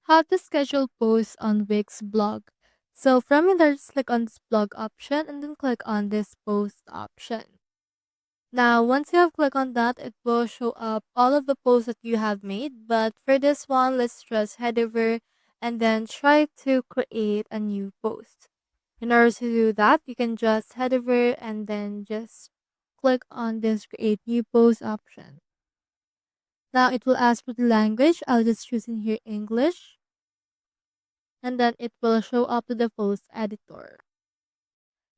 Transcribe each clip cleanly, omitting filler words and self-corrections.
How to schedule posts on Wix blog. So from there, just click on this blog option and then click on this post option. Now, once you have clicked on that, it will show up all of the posts that you have made. But for this one, let's just head over and then try to create a new post. In order to do that, you can just head over and then just click on this create new post option. Now it will ask for the language. I'll just choose in here English, and then it will show up to the post editor.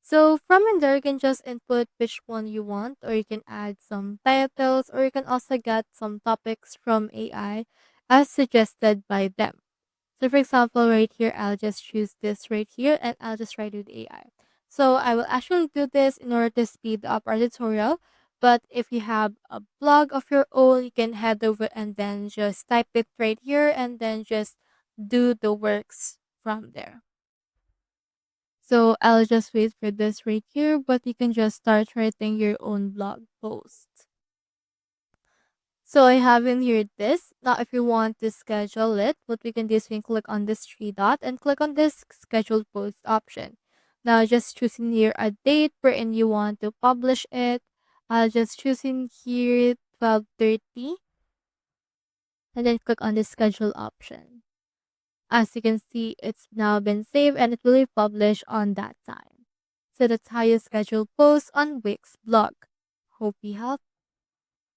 So from in there, you can just input which one you want, or you can add some titles, or you can also get some topics from AI as suggested by them. So for example, right here, I'll just choose this right here and I'll just write with AI. So I will actually do this in order to speed up our tutorial. But if you have a blog of your own, you can head over and then just type it right here and then just do the works from there. So I'll just wait for this right here, but you can just start writing your own blog post. So I have in here this. Now, if you want to schedule it, what we can do is we can click on this three dot and click on this scheduled post option. Now, just choosing here a date wherein you want to publish it. I'll just choose in here 12:30 and then click on the schedule option. As you can see, it's now been saved and it will be published on that time. So that's how you schedule posts on Wix blog. Hope you helped.